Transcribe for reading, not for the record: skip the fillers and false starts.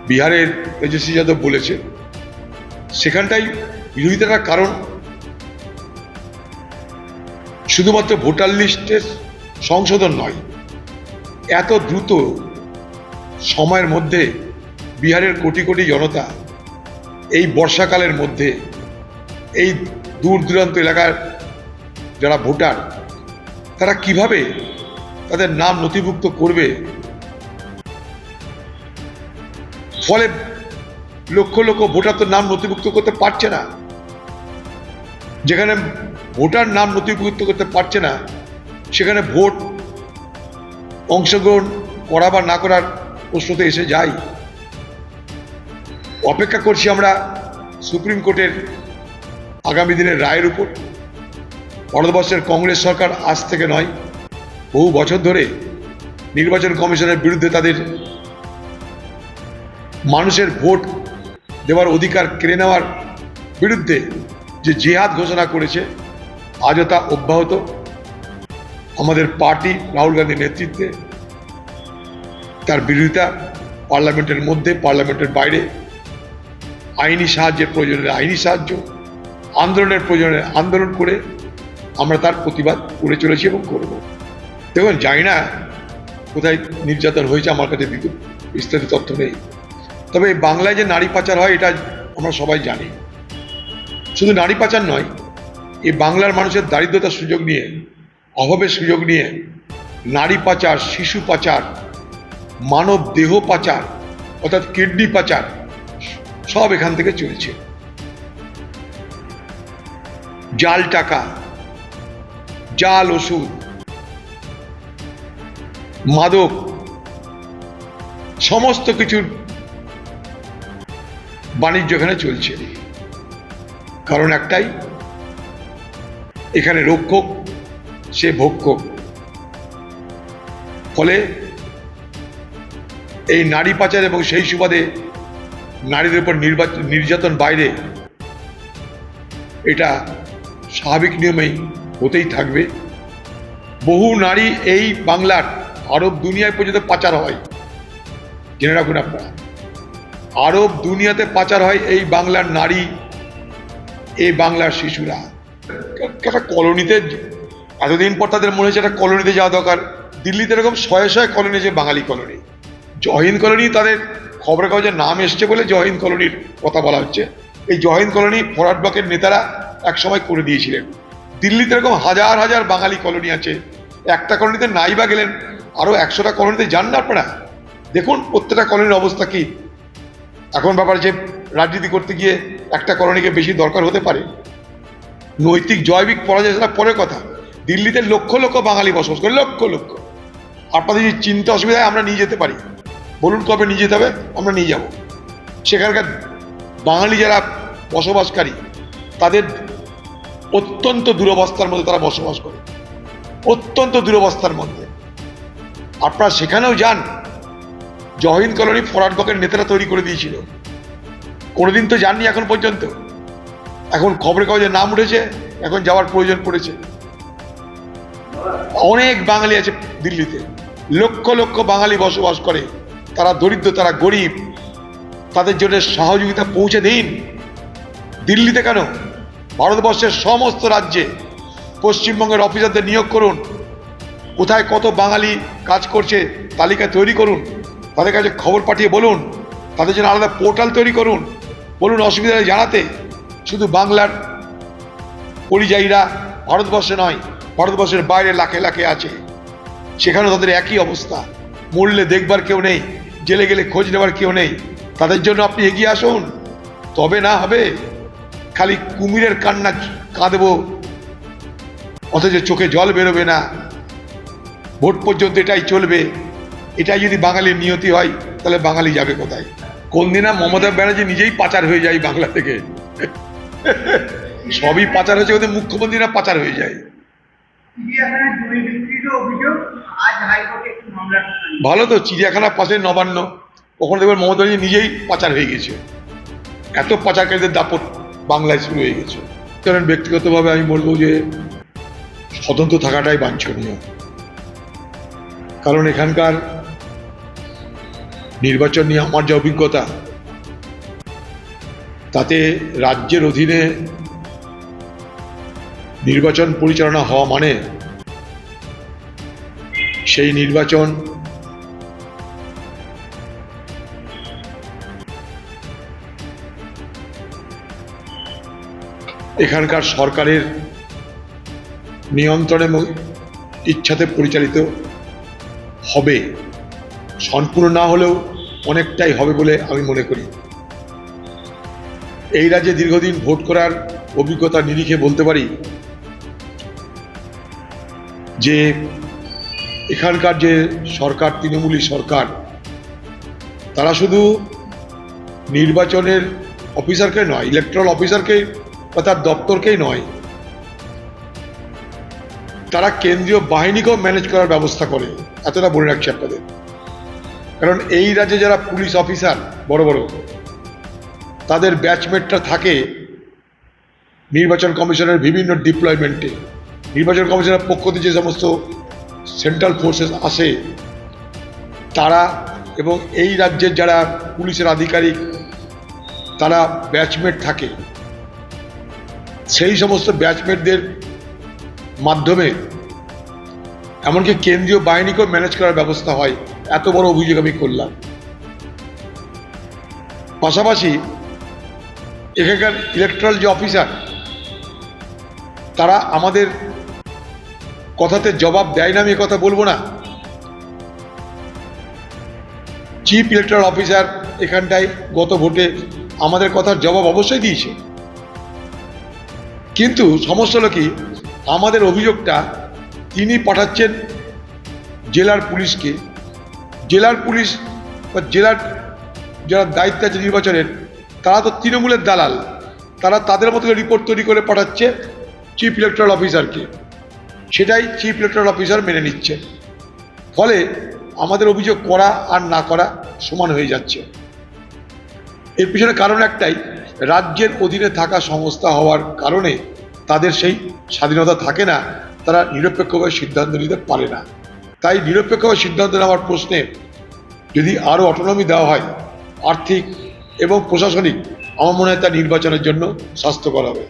বিহারের তেজস্বী যাদব বলেছে, সেখানটাই বিরোধিতার কারণ শুধুমাত্র ভোটার লিস্টের সংশোধন নয়, এত দ্রুত সময়ের মধ্যে বিহারের কোটি কোটি জনতা এই বর্ষাকালের মধ্যে এই দূর দূরান্ত এলাকার যারা ভোটার তারা কিভাবে তাদের নাম নথিভুক্ত করবে, ফলে লক্ষ লক্ষ ভোটার তো নাম নথিভুক্ত করতে পারছে না। যেখানে ভোটার নাম নথিভুক্ত করতে পারছে না সেখানে ভোট অংশগ্রহণ করা বা না করার প্রশ্নতে এসে যায়। অপেক্ষা করছি আমরা সুপ্রিম কোর্টের আগামী দিনের রায়ের উপর। ভারতবর্ষের কংগ্রেস সরকার আজ থেকে নয়, বহু বছর ধরে নির্বাচন কমিশনের বিরুদ্ধে তাদের মানুষের ভোট দেওয়ার অধিকার কেড়ে নেওয়ার বিরুদ্ধে যে জিহাদ ঘোষণা করেছে, আজও তা অব্যাহত। আমাদের পার্টি রাহুল গান্ধীর নেতৃত্বে তার বিরোধিতা পার্লামেন্টের মধ্যে, পার্লামেন্টের বাইরে, আইনি সাহায্যের প্রয়োজনে আইনি সাহায্য, আন্দোলনের প্রয়োজনে আন্দোলন করে আমরা তার প্রতিবাদ করে চলেছি এবং করব। দেখুন, জানি না কোথায় নির্যাতন হয়েছে, আমার কাছে বিস্তারিত তথ্য নেই। তবে বাংলায় যে নারী পাচার হয় এটা আমরা সবাই জানি। শুধু নারী পাচার নয়, এই বাংলার মানুষের দারিদ্রতার সুযোগ নিয়ে, অভাবের সুযোগ নিয়ে নারী পাচার, শিশু পাচার, মানব দেহ পাচার অর্থাৎ কিডনি পাচার সব এখান থেকে চলছে। জাল টাকা, জাল ওষুধ, মাদক, সমস্ত কিছুর বাণিজ্য এখানে চলছে। কারণ একটাই, এখানে রক্ষক সে ভক্ষক। ফলে এই নারী পাচার এবং সেই সুবাদে নারীদের উপর নির্যাতন বাইরে, এটা স্বাভাবিক নিয়মেই হতেই থাকবে। বহু নারী এই বাংলার আরব দুনিয়ায় পর্যন্ত পাচার হয়, জেনে রাখুন আপনারা। আরব দুনিয়াতে পাচার হয় এই বাংলার নারী, এই বাংলার শিশুরা। একটা কলোনিতে এতদিন পর তাদের মনে হয়েছে একটা কলোনিতে যাওয়া দরকার। দিল্লিতে এরকম শয়ে শয়ে কলোনি আছে, বাঙালি কলোনি। জহিন্দ কলোনি তাদের খবরের কাগজের নাম এসছে বলে জহিন্দ কলোনির কথা বলা হচ্ছে। এই জহিন্দ কলোনি ফরওয়ার্ড ব্লকের নেতারা একসময় করে দিয়েছিলেন। দিল্লিতে এরকম হাজার হাজার বাঙালি কলোনি আছে। একটা কলোনিতে নাই বা গেলেন, আরও 100টা কলোনিতে যান না আপনারা, দেখুন প্রত্যেকটা কলোনির অবস্থা কি। এখন ব্যাপার যে রাজনীতি করতে গিয়ে একটা কলোনিকে বেশি দরকার হতে পারে, নৈতিক জৈবিক পরাজয় সেটা পরের কথা। দিল্লিতে লক্ষ লক্ষ বাঙালি বসবাস করে, লক্ষ লক্ষ। আপনাদের যে চিন্তা অসুবিধায় আমরা নিয়ে যেতে পারি, বলুন কবে নিয়ে যেতে হবে, আমরা নিয়ে যাব। সেখানকার বাঙালি যারা বসবাসকারী তাদের অত্যন্ত দুরবস্থার মধ্যে তারা বসবাস করে, অত্যন্ত দুরবস্থার মধ্যে। আপনারা সেখানেও যান, জহিন্দ কলোনি ফরওয়ার্ড ব্লকের নেতারা তৈরি করে দিয়েছিল। কোনোদিন তো যাননি এখন পর্যন্ত, এখন খবরের কাগজে নাম উঠেছে, এখন যাওয়ার প্রয়োজন পড়েছে। অনেক বাঙালি আছে দিল্লিতে, লক্ষ লক্ষ বাঙালি বসবাস করে। তারা দরিদ্র, তারা গরিব, তাদের জন্য সহযোগিতা পৌঁছে দিন। দিল্লিতে কেন, ভারতবর্ষের সমস্ত রাজ্যে পশ্চিমবঙ্গের অফিসারদের নিয়োগ করুন। কোথায় কত বাঙালি কাজ করছে তালিকা তৈরি করুন, তাদের কাছে খবর পাঠিয়ে বলুন, তাদের জন্য আলাদা পোর্টাল তৈরি করুন, বলুন অসুবিধা জানাতে। শুধু বাংলার পরিযায়ীরা ভারতবর্ষে নয়, ভারতবর্ষের বাইরে লাখে লাখে আছে, সেখানেও তাদের একই অবস্থা। মরলে দেখবার কেউ নেই, জেলে গেলে খোঁজ নেবার কেউ নেই। তাদের জন্য আপনি এগিয়ে আসুন, তবে না হবে। খালি কুমিরের কান্না কাঁদবো, অথচ চোখে জল বেরোবে না। ভোট পর্যন্ত এটাই চলবে। এটাই যদি বাঙালির নিয়তি হয়, তাহলে বাঙালি যাবে কোথায়? কোন দিন মমতা ব্যানার্জি নিজেই পাচার হয়ে যায় বাংলা থেকে। সবই পাচার হয়েছে, ওদের মুখ্যমন্ত্রীরা পাচার হয়ে যায়। ভালো তো, চিড়িয়াখানার পাশে নবান্ন, ওখানে দেখবেন মমতা ব্যানার্জি নিজেই পাচার হয়ে গেছে। এত পাচারকারীদের দাপট বাংলায় শুরু হয়ে গেছে। কারণ ব্যক্তিগতভাবে আমি বলবো যে স্বতন্ত্র থাকাটাই বাঞ্ছনীয়। কারণ এখানকার নির্বাচন নিয়ে আমার যা অভিজ্ঞতা, তাতে রাজ্যের অধীনে নির্বাচন পরিচালনা হওয়া মানে সেই নির্বাচন এখানকার সরকারের নিয়ন্ত্রণ এবং ইচ্ছাতে পরিচালিত হবে। সম্পূর্ণ না হলেও অনেকটাই হবে বলে আমি মনে করি। এই রাজ্যে দীর্ঘদিন ভোট করার অভিজ্ঞতা নিরিখে বলতে পারি যে এখানকার যে সরকার, তৃণমূলী সরকার, তারা শুধু নির্বাচনের অফিসারকে নয়, ইলেকট্রাল অফিসারকে বা তার দপ্তরকেই নয়, তারা কেন্দ্রীয় বাহিনীকেও ম্যানেজ করার ব্যবস্থা করে। এতটা বলে রাখছি আপনাদের। কারণ এই রাজ্যে যারা পুলিশ অফিসার বড় বড়, তাদের ব্যাচমেটরা থাকে নির্বাচন কমিশনের বিভিন্ন ডিপ্লয়মেন্টে। নির্বাচন কমিশনের পক্ষ থেকে যে সমস্ত সেন্ট্রাল ফোর্সেস আসে, তারা এবং এই রাজ্যের যারা পুলিশের আধিকারিক, তারা ব্যাচমেট থাকে। সেই সমস্ত ব্যাচমেটদের মাধ্যমে এমনকি কেন্দ্রীয় বাহিনীকেও ম্যানেজ করার ব্যবস্থা হয়। এত বড় অভিযোগ আমি করলাম। পাশাপাশি এখানকার ইলেকট্রাল যে অফিসার, তারা আমাদের কথাতে জবাব দেয় না, আমি কথা বলবো না। চিফ ইলেকট্রাল অফিসার এখানটায় গত ভোটে আমাদের কথার জবাব অবশ্যই দিয়েছে, কিন্তু সমস্যা হলো কি, আমাদের অভিযোগটা তিনি পাঠাচ্ছেন জেলার পুলিশকে। জেলার পুলিশ বা জেলার যারা দায়িত্ব আছে নির্বাচনের, তারা তো তৃণমূলের দালাল। তারা তাদের মতো রিপোর্ট তৈরি করে পাঠাচ্ছে চিফ ইলেকট্রাল অফিসারকে, সেটাই চিফ ইলেকট্রাল অফিসার মেনে নিচ্ছে। ফলে আমাদের অভিযোগ করা আর না করা সমান হয়ে যাচ্ছে। এর পিছনে কারণ একটাই, রাজ্যের অধীনে থাকা সংস্থা হওয়ার কারণে তাদের সেই স্বাধীনতা থাকে না, তারা নিরপেক্ষভাবে সিদ্ধান্ত নিতে পারে না। তাই নিরপেক্ষভাবে সিদ্ধান্ত নেওয়ার প্রশ্নে যদি আরও অটোনমি দেওয়া হয়, আর্থিক এবং প্রশাসনিক, আমার মনে হয় তা নির্বাচনের জন্য স্বাস্থ্যকর হবে।